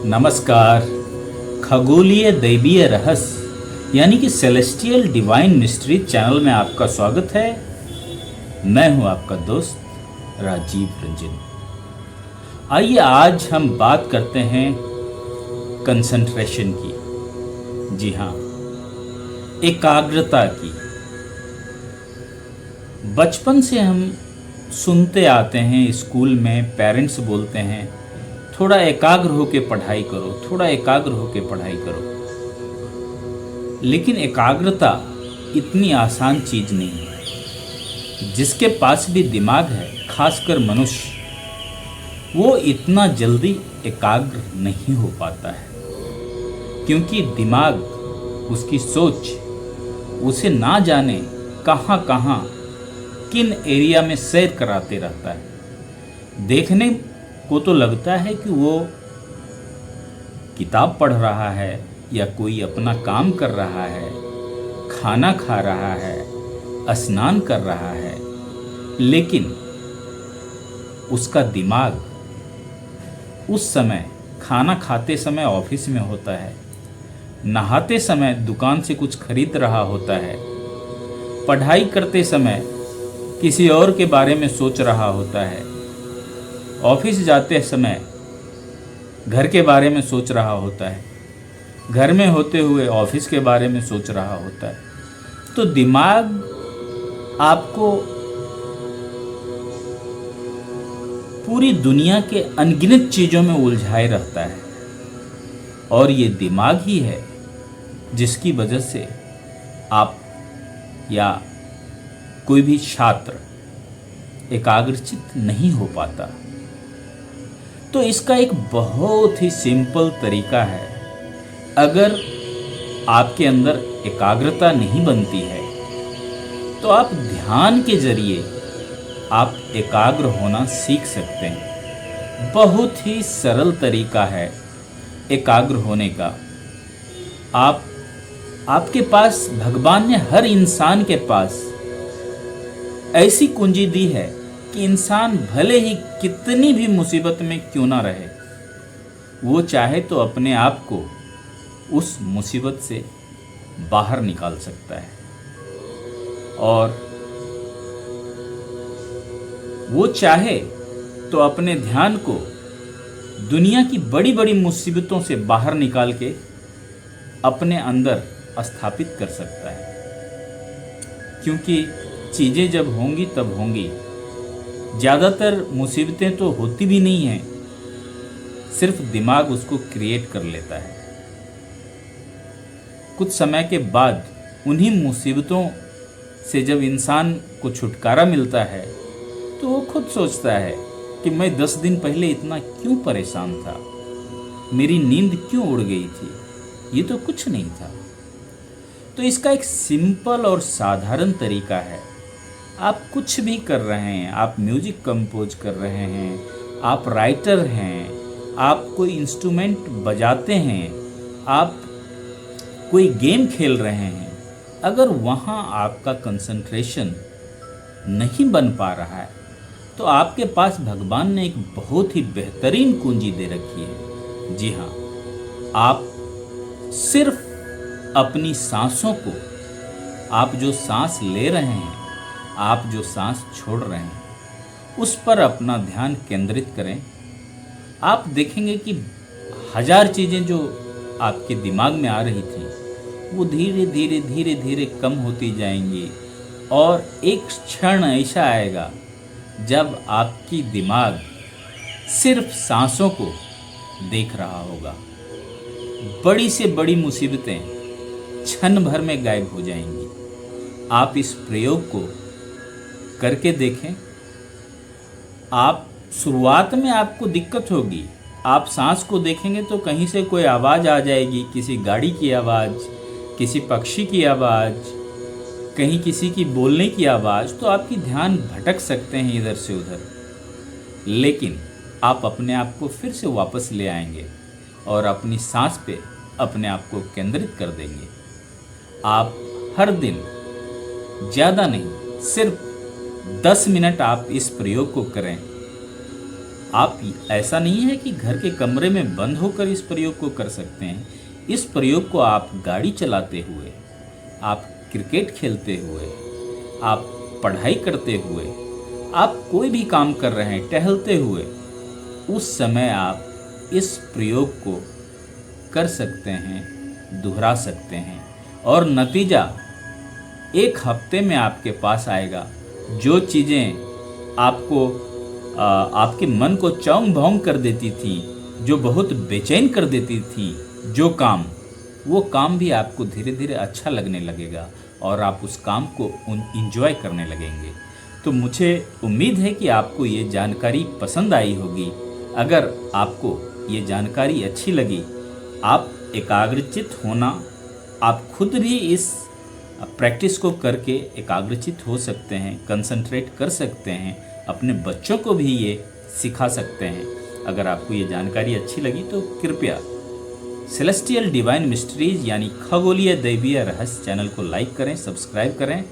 नमस्कार। खगोलीय दैवीय रहस्य यानी कि सेलेस्टियल डिवाइन मिस्ट्री चैनल में आपका स्वागत है। मैं हूं आपका दोस्त राजीव रंजन। आइए आज हम बात करते हैं कंसंट्रेशन की। जी हाँ, एकाग्रता की। बचपन से हम सुनते आते हैं, स्कूल में पेरेंट्स बोलते हैं थोड़ा एकाग्र होके पढ़ाई करो, थोड़ा एकाग्र होके पढ़ाई करो। लेकिन एकाग्रता इतनी आसान चीज नहीं है। जिसके पास भी दिमाग है, खासकर मनुष्य, वो इतना जल्दी एकाग्र नहीं हो पाता है, क्योंकि दिमाग, उसकी सोच उसे ना जाने कहाँ कहाँ किन एरिया में सैर कराते रहता है। देखने को तो लगता है कि वो किताब पढ़ रहा है या कोई अपना काम कर रहा है, खाना खा रहा है, स्नान कर रहा है, लेकिन उसका दिमाग उस समय खाना खाते समय ऑफिस में होता है, नहाते समय दुकान से कुछ खरीद रहा होता है, पढ़ाई करते समय किसी और के बारे में सोच रहा होता है, ऑफिस जाते समय घर के बारे में सोच रहा होता है, घर में होते हुए ऑफिस के बारे में सोच रहा होता है। तो दिमाग आपको पूरी दुनिया के अनगिनत चीज़ों में उलझाए रहता है, और ये दिमाग ही है जिसकी वजह से आप या कोई भी छात्र एकाग्रचित नहीं हो पाता। तो इसका एक बहुत ही सिंपल तरीका है। अगर आपके अंदर एकाग्रता नहीं बनती है तो आप ध्यान के जरिए आप एकाग्र होना सीख सकते हैं। बहुत ही सरल तरीका है एकाग्र होने का। आपके पास भगवान ने हर इंसान के पास ऐसी कुंजी दी है कि इंसान भले ही कितनी भी मुसीबत में क्यों ना रहे, वो चाहे तो अपने आप को उस मुसीबत से बाहर निकाल सकता है, और वो चाहे तो अपने ध्यान को दुनिया की बड़ी बड़ी मुसीबतों से बाहर निकाल के अपने अंदर स्थापित कर सकता है। क्योंकि चीज़ें जब होंगी तब होंगी। ज़्यादातर मुसीबतें तो होती भी नहीं हैं, सिर्फ दिमाग उसको क्रिएट कर लेता है। कुछ समय के बाद उन्हीं मुसीबतों से जब इंसान को छुटकारा मिलता है तो वो खुद सोचता है कि मैं 10 दिन पहले इतना क्यों परेशान था, मेरी नींद क्यों उड़ गई थी, ये तो कुछ नहीं था। तो इसका एक सिंपल और साधारण तरीका है। आप कुछ भी कर रहे हैं, आप म्यूजिक कंपोज कर रहे हैं, आप राइटर हैं, आप कोई इंस्ट्रूमेंट बजाते हैं, आप कोई गेम खेल रहे हैं, अगर वहाँ आपका कंसंट्रेशन नहीं बन पा रहा है तो आपके पास भगवान ने एक बहुत ही बेहतरीन कुंजी दे रखी है। जी हाँ, आप सिर्फ अपनी सांसों को, आप जो सांस ले रहे हैं, आप जो सांस छोड़ रहे हैं, उस पर अपना ध्यान केंद्रित करें। आप देखेंगे कि 1000 चीज़ें जो आपके दिमाग में आ रही थी वो धीरे धीरे धीरे धीरे कम होती जाएंगी, और एक क्षण ऐसा आएगा जब आपकी दिमाग सिर्फ सांसों को देख रहा होगा। बड़ी से बड़ी मुसीबतें क्षण भर में गायब हो जाएंगी। आप इस प्रयोग को करके देखें। आप शुरुआत में आपको दिक्कत होगी, आप सांस को देखेंगे तो कहीं से कोई आवाज़ आ जाएगी, किसी गाड़ी की आवाज़, किसी पक्षी की आवाज़, कहीं किसी की बोलने की आवाज़, तो आपकी ध्यान भटक सकते हैं इधर से उधर। लेकिन आप अपने आप को फिर से वापस ले आएंगे और अपनी सांस पे अपने आप को केंद्रित कर देंगे। आप हर दिन, ज़्यादा नहीं, सिर्फ 10 मिनट आप इस प्रयोग को करें। आप ऐसा नहीं है कि घर के कमरे में बंद होकर इस प्रयोग को कर सकते हैं। इस प्रयोग को आप गाड़ी चलाते हुए, आप क्रिकेट खेलते हुए, आप पढ़ाई करते हुए, आप कोई भी काम कर रहे हैं, टहलते हुए, उस समय आप इस प्रयोग को कर सकते हैं, दोहरा सकते हैं और नतीजा एक हफ्ते में आपके पास आएगा। जो चीज़ें आपको आपके मन को चौंग भौंग कर देती थी, जो बहुत बेचैन कर देती थी, जो काम, वो काम भी आपको धीरे धीरे अच्छा लगने लगेगा और आप उस काम को इंजॉय करने लगेंगे। तो मुझे उम्मीद है कि आपको ये जानकारी पसंद आई होगी। अगर आपको ये जानकारी अच्छी लगी, आप एकाग्रचित होना, आप खुद भी इस प्रैक्टिस को करके एकाग्रचित हो सकते हैं, कंसंट्रेट कर सकते हैं, अपने बच्चों को भी ये सिखा सकते हैं। अगर आपको ये जानकारी अच्छी लगी तो कृपया सेलेस्टियल डिवाइन मिस्ट्रीज यानी खगोलीय दैवीय रहस्य चैनल को लाइक करें, सब्सक्राइब करें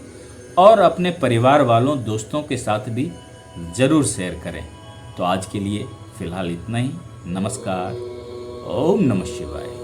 और अपने परिवार वालों, दोस्तों के साथ भी ज़रूर शेयर करें। तो आज के लिए फ़िलहाल इतना ही। नमस्कार। ओम नमः शिवाय।